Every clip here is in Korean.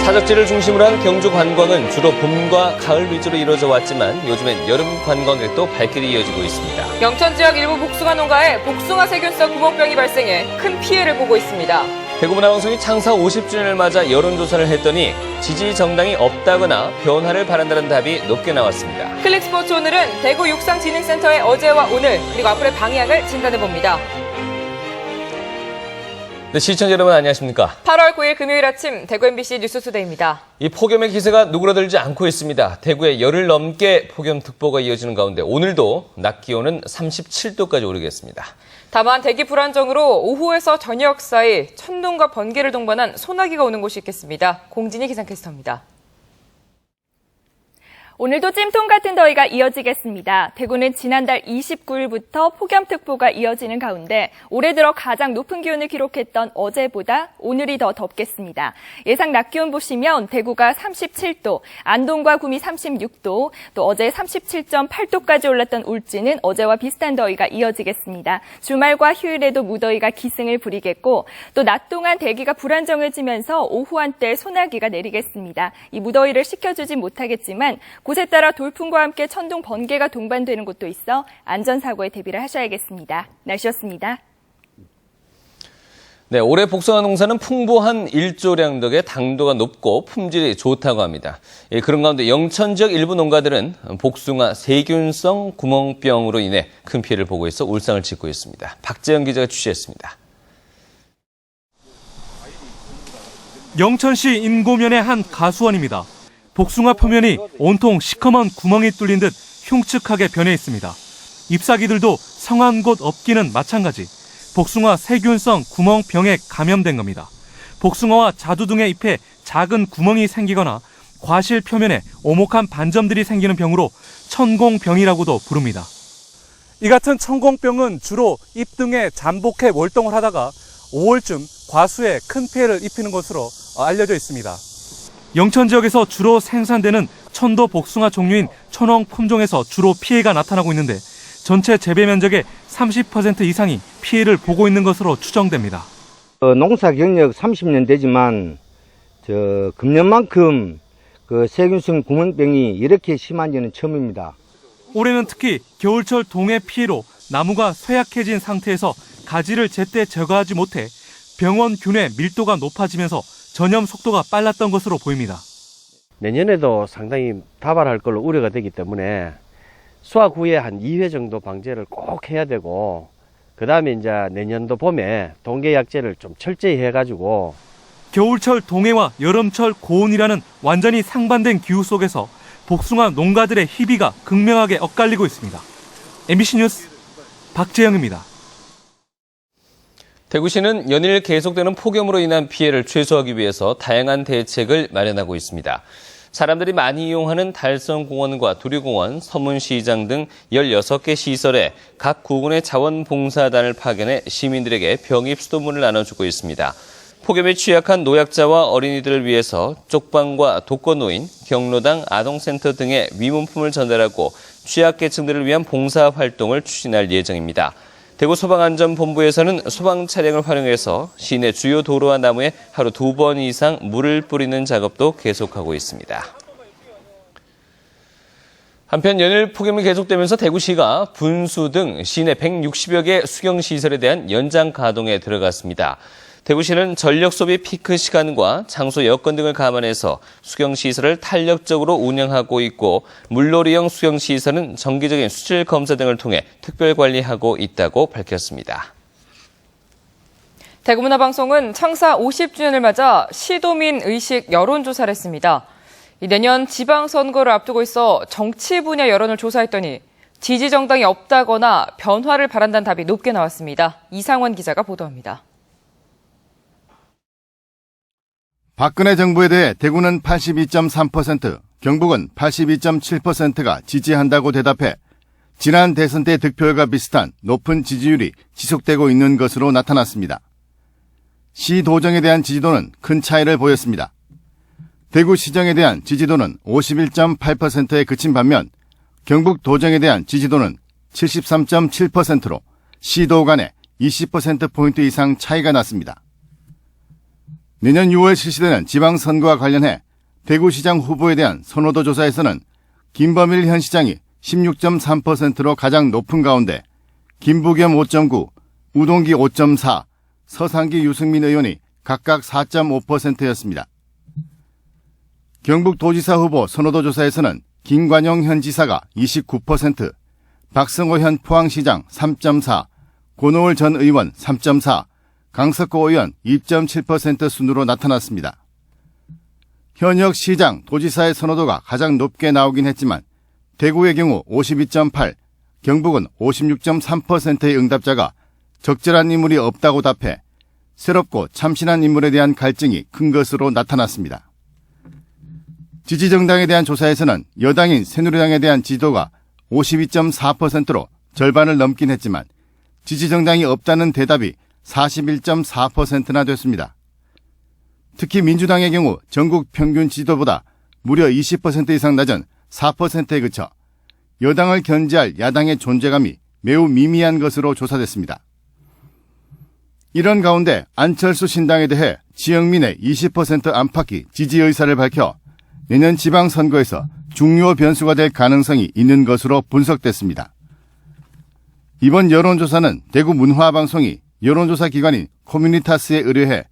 사적지를 중심으로 한 경주 관광은 주로 봄과 가을 위주로 이루어져 왔지만 요즘엔 여름 관광객도 발길이 이어지고 있습니다. 영천 지역 일부 복숭아 농가에 복숭아 세균성 구멍병이 발생해 큰 피해를 보고 있습니다. 대구문화방송이 창사 50주년을 맞아 여론조사를 했더니 지지 정당이 없다거나 변화를 바란다는 답이 높게 나왔습니다. 클릭스포츠 오늘은 대구 육상진흥센터의 어제와 오늘 그리고 앞으로의 방향을 진단해봅니다. 네, 시청자 여러분 안녕하십니까? 8월 9일 금요일 아침 대구 MBC 뉴스투데이입니다. 이 폭염의 기세가 누그러들지 않고 있습니다. 대구에 열흘 넘게 폭염특보가 이어지는 가운데 오늘도 낮 기온은 37도까지 오르겠습니다. 다만 대기 불안정으로 오후에서 저녁 사이 천둥과 번개를 동반한 소나기가 오는 곳이 있겠습니다. 공진희 기상캐스터입니다. 오늘도 찜통 같은 더위가 이어지겠습니다. 대구는 지난달 29일부터 폭염특보가 이어지는 가운데 올해 들어 가장 높은 기온을 기록했던 어제보다 오늘이 더 덥겠습니다. 예상 낮 기온 보시면 대구가 37도, 안동과 구미 36도, 또 어제 37.8도까지 올랐던 울진은 어제와 비슷한 더위가 이어지겠습니다. 주말과 휴일에도 무더위가 기승을 부리겠고 또 낮 동안 대기가 불안정해지면서 오후 한때 소나기가 내리겠습니다. 이 무더위를 식혀주지 못하겠지만 곳에 따라 돌풍과 함께 천둥, 번개가 동반되는 곳도 있어 안전사고에 대비를 하셔야겠습니다. 날씨였습니다. 네, 올해 복숭아 농사는 풍부한 일조량 덕에 당도가 높고 품질이 좋다고 합니다. 그런 가운데 영천 지역 일부 농가들은 복숭아 세균성 구멍병으로 인해 큰 피해를 보고 있어 울상을 짓고 있습니다. 박재영 기자가 취재했습니다. 영천시 인고면의 한 가수원입니다. 복숭아 표면이 온통 시커먼 구멍이 뚫린 듯 흉측하게 변해 있습니다. 잎사귀들도 성한 곳 없기는 마찬가지. 복숭아 세균성 구멍병에 감염된 겁니다. 복숭아와 자두 등의 잎에 작은 구멍이 생기거나 과실 표면에 오목한 반점들이 생기는 병으로 천공병이라고도 부릅니다. 이 같은 천공병은 주로 잎 등에 잠복해 월동을 하다가 5월쯤 과수에 큰 피해를 입히는 것으로 알려져 있습니다. 영천 지역에서 주로 생산되는 천도 복숭아 종류인 천홍 품종에서 주로 피해가 나타나고 있는데 전체 재배 면적의 30% 이상이 피해를 보고 있는 것으로 추정됩니다. 농사 경력 30년 되지만 금년만큼 세균성 구멍병이 이렇게 심한지는 처음입니다. 올해는 특히 겨울철 동해 피해로 나무가 쇠약해진 상태에서 가지를 제때 제거하지 못해 병원균의 밀도가 높아지면서 전염 속도가 빨랐던 것으로 보입니다. 내년에도 상당히 다발할 걸로 우려가 되기 때문에 수확 후에 한 2회 정도 방제를 꼭 해야 되고 그다음에 이제 내년도 봄에 동계약제를 좀 철저히 해가지고 겨울철 동해와 여름철 고온이라는 완전히 상반된 기후 속에서 복숭아 농가들의 희비가 극명하게 엇갈리고 있습니다. MBC 뉴스 박재영입니다. 대구시는 연일 계속되는 폭염으로 인한 피해를 최소화하기 위해서 다양한 대책을 마련하고 있습니다. 사람들이 많이 이용하는 달성공원과 두류공원, 서문시장 등 16개 시설에 각 구군의 자원봉사단을 파견해 시민들에게 병입 수도문을 나눠주고 있습니다. 폭염에 취약한 노약자와 어린이들을 위해서 쪽방과 독거노인, 경로당, 아동센터 등의 위문품을 전달하고 취약계층들을 위한 봉사활동을 추진할 예정입니다. 대구 소방안전본부에서는 소방 차량을 활용해서 시내 주요 도로와 나무에 하루 2번 이상 물을 뿌리는 작업도 계속하고 있습니다. 한편 연일 폭염이 계속되면서 대구시가 분수 등 시내 160여 개 수경시설에 대한 연장 가동에 들어갔습니다. 대구시는 전력 소비 피크 시간과 장소 여건 등을 감안해서 수경시설을 탄력적으로 운영하고 있고 물놀이형 수경시설은 정기적인 수질 검사 등을 통해 특별 관리하고 있다고 밝혔습니다. 대구문화방송은 창사 50주년을 맞아 시도민 의식 여론조사를 했습니다. 내년 지방선거를 앞두고 있어 정치 분야 여론을 조사했더니 지지 정당이 없다거나 변화를 바란다는 답이 높게 나왔습니다. 이상원 기자가 보도합니다. 박근혜 정부에 대해 대구는 82.3%, 경북은 82.7%가 지지한다고 대답해 지난 대선 때 득표율과 비슷한 높은 지지율이 지속되고 있는 것으로 나타났습니다. 시 도정에 대한 지지도는 큰 차이를 보였습니다. 대구시정에 대한 지지도는 51.8%에 그친 반면 경북 도정에 대한 지지도는 73.7%로 시도 간에 20%포인트 이상 차이가 났습니다. 내년 6월 실시되는 지방선거와 관련해 대구시장 후보에 대한 선호도 조사에서는 김범일 현 시장이 16.3%로 가장 높은 가운데 김부겸 5.9, 우동기 5.4, 서상기 유승민 의원이 각각 4.5%였습니다. 경북도지사 후보 선호도 조사에서는 김관영 현 지사가 29%, 박성호 현 포항시장 3.4, 고노을 전 의원 3.4, 강석호 의원 2.7% 순으로 나타났습니다. 현역 시장, 도지사의 선호도가 가장 높게 나오긴 했지만 대구의 경우 52.8, 경북은 56.3%의 응답자가 적절한 인물이 없다고 답해 새롭고 참신한 인물에 대한 갈증이 큰 것으로 나타났습니다. 지지정당에 대한 조사에서는 여당인 새누리당에 대한 지지도가 52.4%로 절반을 넘긴 했지만 지지정당이 없다는 대답이 41.4%나 됐습니다. 특히 민주당의 경우 전국 평균 지지도보다 무려 20% 이상 낮은 4%에 그쳐 여당을 견제할 야당의 존재감이 매우 미미한 것으로 조사됐습니다. 이런 가운데 안철수 신당에 대해 지역민의 20% 안팎이 지지 의사를 밝혀 내년 지방선거에서 중요 변수가 될 가능성이 있는 것으로 분석됐습니다. 이번 여론조사는 대구 문화방송이 여론조사 기관인 커뮤니타스에 의뢰해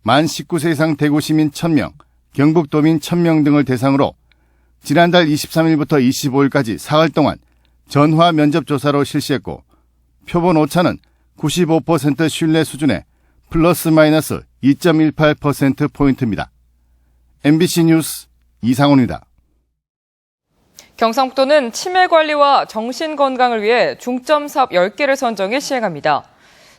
만 19세 이상 대구 시민 1000명, 경북도민 1000명 등을 대상으로 지난달 23일부터 25일까지 사흘 동안 전화 면접 조사로 실시했고 표본 오차는 95% 신뢰 수준의 플러스 마이너스 2.18%포인트입니다. MBC 뉴스 이상훈입니다. 경상북도는 치매 관리와 정신 건강을 위해 중점 사업 10개를 선정해 시행합니다.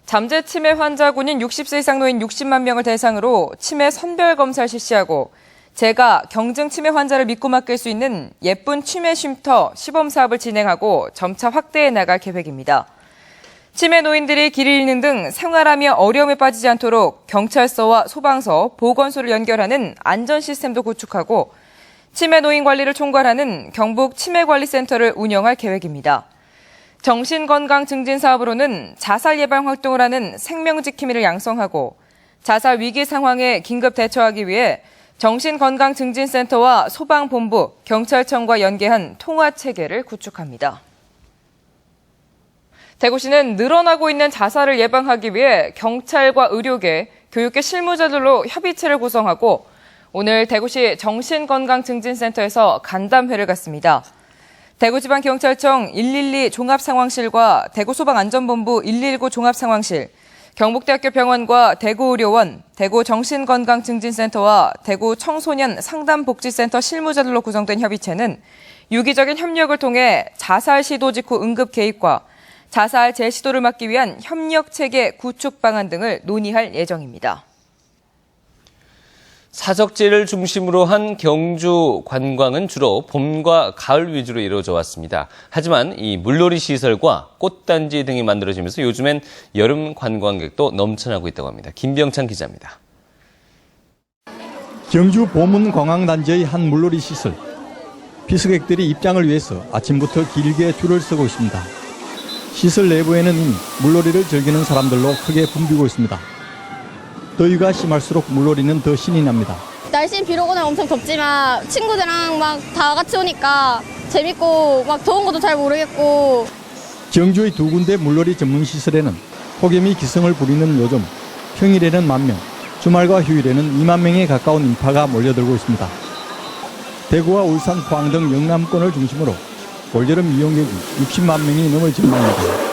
잠재 치매 환자군인 60세 이상 노인 60만 명을 대상으로 치매 선별 검사를 실시하고 재가 경증 치매 환자를 믿고 맡길 수 있는 예쁜 치매 쉼터 시범 사업을 진행하고 점차 확대해 나갈 계획입니다. 치매 노인들이 길을 잃는 등 생활하며 어려움에 빠지지 않도록 경찰서와 소방서, 보건소를 연결하는 안전 시스템도 구축하고 치매 노인 관리를 총괄하는 경북 치매관리센터를 운영할 계획입니다. 정신건강 증진 사업으로는 자살 예방 활동을 하는 생명지킴이를 양성하고 자살 위기 상황에 긴급 대처하기 위해 정신건강증진센터와 소방본부, 경찰청과 연계한 통화체계를 구축합니다. 대구시는 늘어나고 있는 자살을 예방하기 위해 경찰과 의료계, 교육계 실무자들로 협의체를 구성하고 오늘 대구시 정신건강증진센터에서 간담회를 갖습니다. 대구지방경찰청 112 종합상황실과 대구소방안전본부 119 종합상황실, 경북대학교 병원과 대구의료원, 대구정신건강증진센터와 대구청소년 상담복지센터 실무자들로 구성된 협의체는 유기적인 협력을 통해 자살 시도 직후 응급 개입과 자살 재시도를 막기 위한 협력체계 구축 방안 등을 논의할 예정입니다. 사적지를 중심으로 한 경주 관광은 주로 봄과 가을 위주로 이루어져 왔습니다. 하지만 이 물놀이 시설과 꽃단지 등이 만들어지면서 요즘엔 여름 관광객도 넘쳐나고 있다고 합니다. 김병찬 기자입니다. 경주 보문관광단지의 한 물놀이 시설. 비수객들이 입장을 위해서 아침부터 길게 줄을 서고 있습니다. 시설 내부에는 이미 물놀이를 즐기는 사람들로 크게 붐비고 있습니다. 더위가 심할수록 물놀이는 더 신이 납니다. 날씨는 비록 오늘 엄청 덥지만 친구들이랑 막 다 같이 오니까 재밌고 막 더운 것도 잘 모르겠고. 경주의 두 군데 물놀이 전문 시설에는 폭염이 기승을 부리는 요즘 평일에는 10,000명, 주말과 휴일에는 20,000명에 가까운 인파가 몰려들고 있습니다. 대구와 울산, 포항 등 영남권을 중심으로 올여름 이용객이 60만 명이 넘을 전망입니다.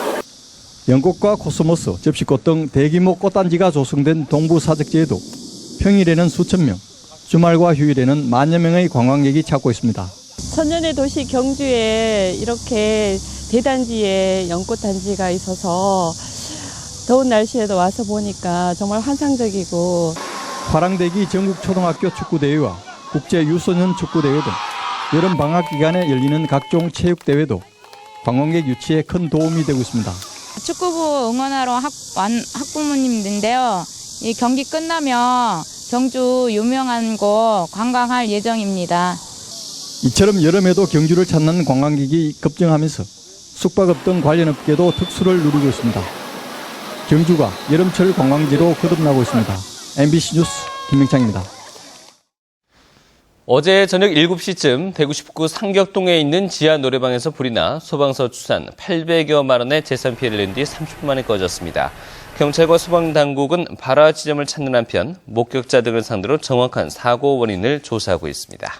연꽃과 코스모스, 접시꽃 등 대규모 꽃단지가 조성된 동부사적지에도 평일에는 수천 명, 주말과 휴일에는 10,000여 명의 관광객이 찾고 있습니다. 천년의 도시 경주에 이렇게 대단지에 연꽃단지가 있어서 더운 날씨에도 와서 보니까 정말 환상적이고. 화랑대기 전국초등학교 축구대회와 국제유소년 축구대회 등 여름 방학 기간에 열리는 각종 체육대회도 관광객 유치에 큰 도움이 되고 있습니다. 축구부 응원하러 wan 학부모님인데요. 이 경기 끝나면 경주 유명한 곳 관광할 예정입니다. 이처럼 여름에도 경주를 찾는 관광객이 급증하면서 숙박업 등 관련 업계도 특수를 누리고 있습니다. 경주가 여름철 관광지로 거듭나고 있습니다. MBC 뉴스 김명창입니다. 어제 저녁 7시쯤 대구 십구 상격동에 있는 지하 노래방에서 불이 나 소방서 추산 800여만 원의 재산 피해를 낸 뒤 30분 만에 꺼졌습니다. 경찰과 소방당국은 발화 지점을 찾는 한편 목격자 등을 상대로 정확한 사고 원인을 조사하고 있습니다.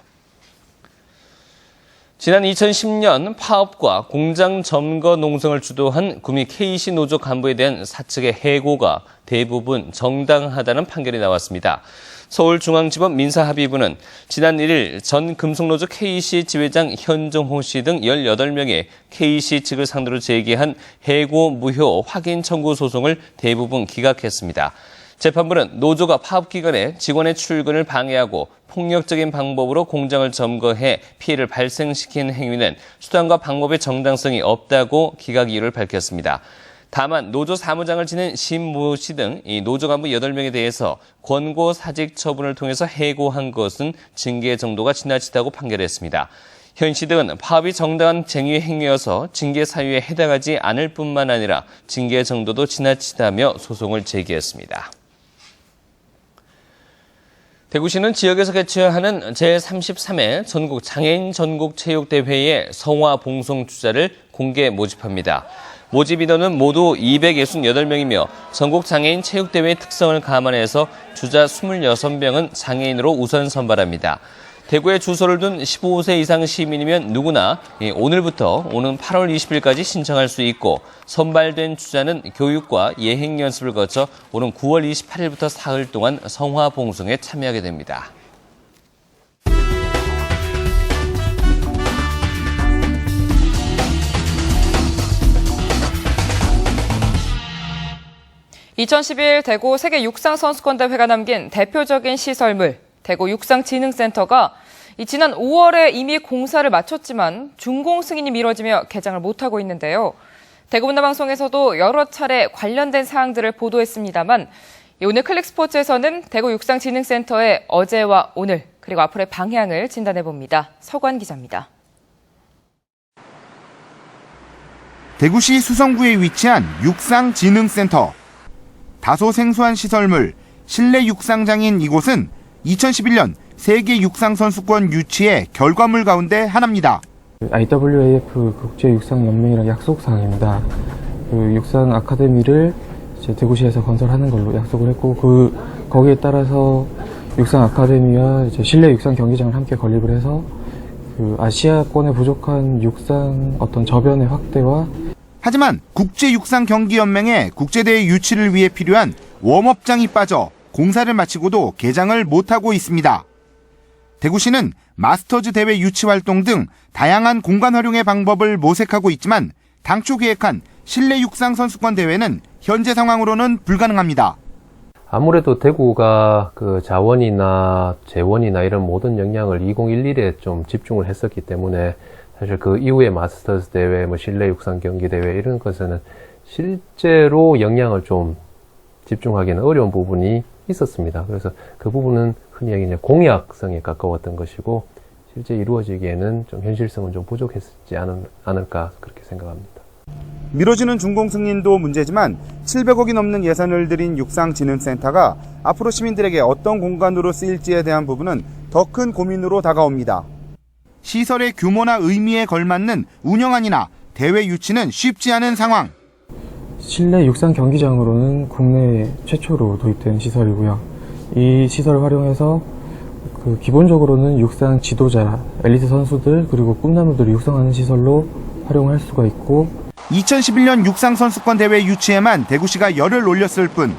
지난 2010년 파업과 공장 점거 농성을 주도한 구미 KC 노조 간부에 대한 사측의 해고가 대부분 정당하다는 판결이 나왔습니다. 서울중앙지법 민사합의부는 지난 1일 전 금속노조 KC 지회장 현종호 씨 등 18명의 KC 측을 상대로 제기한 해고 무효 확인 청구 소송을 대부분 기각했습니다. 재판부는 노조가 파업 기간에 직원의 출근을 방해하고 폭력적인 방법으로 공장을 점거해 피해를 발생시킨 행위는 수단과 방법의 정당성이 없다고 기각 이유를 밝혔습니다. 다만 노조 사무장을 지낸 신모 씨 등 이 노조 간부 8명에 대해서 권고 사직 처분을 통해서 해고한 것은 징계 정도가 지나치다고 판결했습니다. 현 씨 등은 파업이 정당한 쟁의 행위여서 징계 사유에 해당하지 않을 뿐만 아니라 징계 정도도 지나치다며 소송을 제기했습니다. 대구시는 지역에서 개최하는 제33회 전국 장애인 전국체육대회에 성화 봉송 주자를 공개 모집합니다. 모집 인원은 모두 268명이며 전국 장애인 체육대회의 특성을 감안해서 주자 26명은 장애인으로 우선 선발합니다. 대구에 주소를 둔 15세 이상 시민이면 누구나 오늘부터 오는 8월 20일까지 신청할 수 있고 선발된 주자는 교육과 예행 연습을 거쳐 오는 9월 28일부터 사흘 동안 성화 봉송에 참여하게 됩니다. (2011) 대구 세계 육상선수권대회가 남긴 대표적인 시설물 대구 육상진흥센터가 지난 5월에 이미 공사를 마쳤지만 준공 승인이 미뤄지며 개장을 못하고 있는데요. 대구문화방송에서도 여러 차례 관련된 사항들을 보도했습니다만 오늘 클릭스포츠에서는 대구 육상진흥센터의 어제와 오늘 그리고 앞으로의 방향을 진단해봅니다. 서관 기자입니다. 대구시 수성구에 위치한 육상진흥센터. 다소 생소한 시설물, 실내 육상장인 이곳은 2011년 세계 육상선수권 유치의 결과물 가운데 하나입니다. IWAF 국제육상연맹이랑 약속사항입니다. 그 육상 아카데미를 이제 대구시에서 건설하는 걸로 약속을 했고 거기에 따라서 육상 아카데미와 이제 실내 육상 경기장을 함께 건립을 해서 그 아시아권에 부족한 육상 어떤 저변의 확대와 하지만 국제육상경기연맹의 국제대회 유치를 위해 필요한 웜업장이 빠져 공사를 마치고도 개장을 못하고 있습니다. 대구시는 마스터즈 대회 유치 활동 등 다양한 공간 활용의 방법을 모색하고 있지만 당초 계획한 실내 육상 선수권 대회는 현재 상황으로는 불가능합니다. 아무래도 대구가 그 자원이나 재원이나 이런 모든 역량을 2011에 좀 집중을 했었기 때문에 사실 그 이후에 마스터즈 대회, 실내 육상 경기 대회 이런 것에는 실제로 역량을 좀 집중하기는 어려운 부분이 있었습니다. 그래서 그 부분은 흔히 얘기하는 공약성에 가까웠던 것이고 실제 이루어지기에는 좀 현실성은 좀 부족했지 않을까 그렇게 생각합니다. 미뤄지는 준공 승인도 문제지만 700억이 넘는 예산을 들인 육상진흥센터가 앞으로 시민들에게 어떤 공간으로 쓰일지에 대한 부분은 더 큰 고민으로 다가옵니다. 시설의 규모나 의미에 걸맞는 운영안이나 대회 유치는 쉽지 않은 상황. 실내 육상 경기장으로는 국내 최초로 도입된 시설이고요. 이 시설을 활용해서 그 기본적으로는 육상 지도자, 엘리트 선수들 그리고 꿈나무들을 육성하는 시설로 활용할 수가 있고 2011년 육상선수권 대회 유치에만 대구시가 열을 올렸을 뿐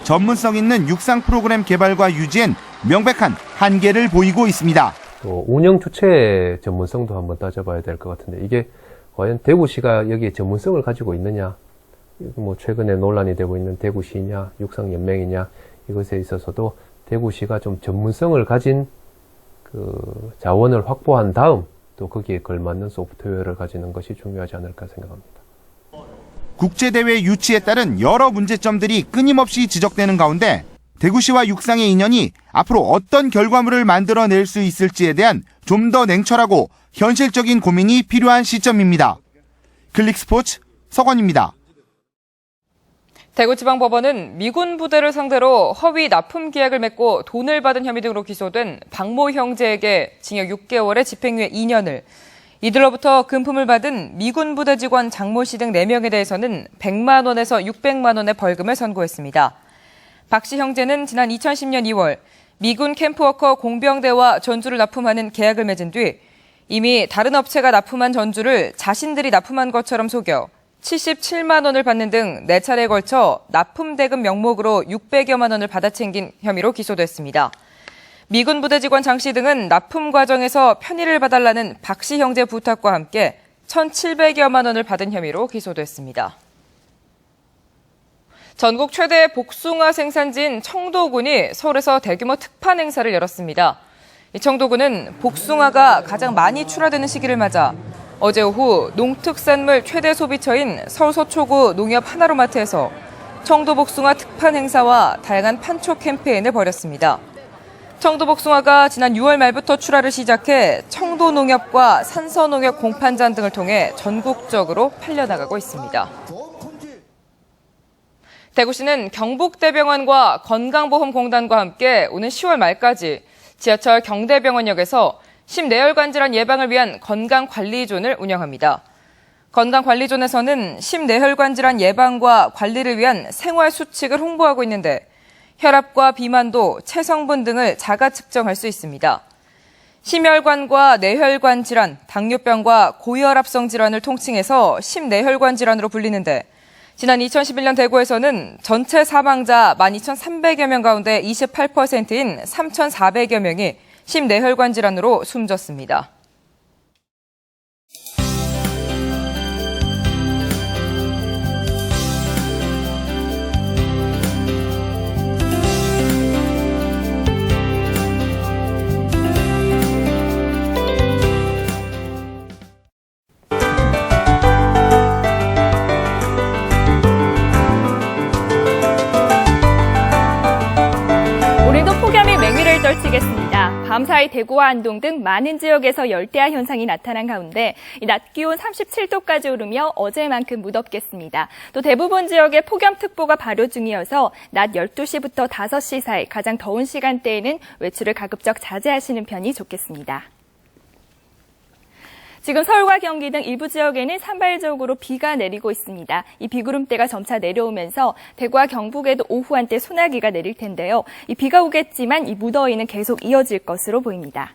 전문성 있는 육상 프로그램 개발과 유지엔 명백한 한계를 보이고 있습니다. 또 운영 주체 전문성도 한번 따져봐야 될 것 같은데 이게 과연 대구시가 여기에 전문성을 가지고 있느냐, 뭐 최근에 논란이 되고 있는 대구시냐, 육상연맹이냐 이것에 있어서도 대구시가 좀 전문성을 가진 그 자원을 확보한 다음 또 거기에 걸맞는 소프트웨어를 가지는 것이 중요하지 않을까 생각합니다. 국제대회 유치에 따른 여러 문제점들이 끊임없이 지적되는 가운데 대구시와 육상의 인연이 앞으로 어떤 결과물을 만들어낼 수 있을지에 대한 좀 더 냉철하고 현실적인 고민이 필요한 시점입니다. 클릭스포츠 서건입니다. 대구지방법원은 미군 부대를 상대로 허위 납품 계약을 맺고 돈을 받은 혐의 등으로 기소된 박모 형제에게 징역 6개월에 집행유예 2년을, 이들로부터 금품을 받은 미군 부대 직원 장모 씨 등 4명에 대해서는 100만 원에서 600만 원의 벌금을 선고했습니다. 박 씨 형제는 지난 2010년 2월 미군 캠프워커 공병대와 전주를 납품하는 계약을 맺은 뒤 이미 다른 업체가 납품한 전주를 자신들이 납품한 것처럼 속여 77만 원을 받는 등 4차례에 걸쳐 납품 대금 명목으로 600여만 원을 받아챙긴 혐의로 기소됐습니다. 미군 부대 직원 장 씨 등은 납품 과정에서 편의를 봐달라는 박 씨 형제 부탁과 함께 1,700여만 원을 받은 혐의로 기소됐습니다. 전국 최대 복숭아 생산지인 청도군이 서울에서 대규모 특판 행사를 열었습니다. 이 청도군은 복숭아가 가장 많이 출하되는 시기를 맞아 어제 오후 농특산물 최대 소비처인 서울 서초구 농협 하나로마트에서 청도복숭아 특판 행사와 다양한 판촉 캠페인을 벌였습니다. 청도복숭아가 지난 6월 말부터 출하를 시작해 청도농협과 산서농협 공판장 등을 통해 전국적으로 팔려나가고 있습니다. 대구시는 경북대병원과 건강보험공단과 함께 오는 10월 말까지 지하철 경대병원역에서 심내혈관 질환 예방을 위한 건강관리존을 운영합니다. 건강관리존에서는 심내혈관 질환 예방과 관리를 위한 생활 수칙을 홍보하고 있는데 혈압과 비만도, 체성분 등을 자가 측정할 수 있습니다. 심혈관과 뇌혈관 질환, 당뇨병과 고혈압성 질환을 통칭해서 심내혈관 질환으로 불리는데 지난 2011년 대구에서는 전체 사망자 12,300여 명 가운데 28%인 3,400여 명이 심내혈관 질환으로 숨졌습니다. 떨치겠습니다. 밤사이 대구와 안동 등 많은 지역에서 열대야 현상이 나타난 가운데 낮 기온 37도까지 오르며 어제만큼 무덥겠습니다. 또 대부분 지역에 폭염특보가 발효 중이어서 낮 12시부터 5시 사이 가장 더운 시간대에는 외출을 가급적 자제하시는 편이 좋겠습니다. 지금 서울과 경기 등 일부 지역에는 산발적으로 비가 내리고 있습니다. 이 비구름대가 점차 내려오면서 대구와 경북에도 오후 한때 소나기가 내릴 텐데요. 이 비가 오겠지만 이 무더위는 계속 이어질 것으로 보입니다.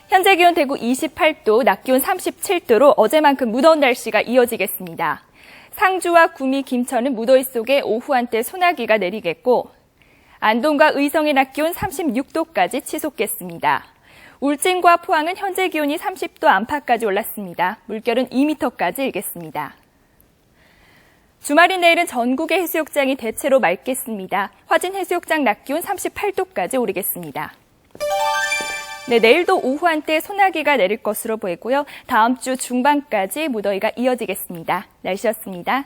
현재 기온 대구 28도, 낮 기온 37도로 어제만큼 무더운 날씨가 이어지겠습니다. 상주와 구미, 김천은 무더위 속에 오후 한때 소나기가 내리겠고 안동과 의성의 낮 기온 36도까지 치솟겠습니다. 울진과 포항은 현재 기온이 30도 안팎까지 올랐습니다. 물결은 2m까지 일겠습니다. 주말인 내일은 전국의 해수욕장이 대체로 맑겠습니다. 화진 해수욕장 낮 기온 38도까지 오르겠습니다. 네, 내일도 오후 한때 소나기가 내릴 것으로 보이고요. 다음 주 중반까지 무더위가 이어지겠습니다. 날씨였습니다.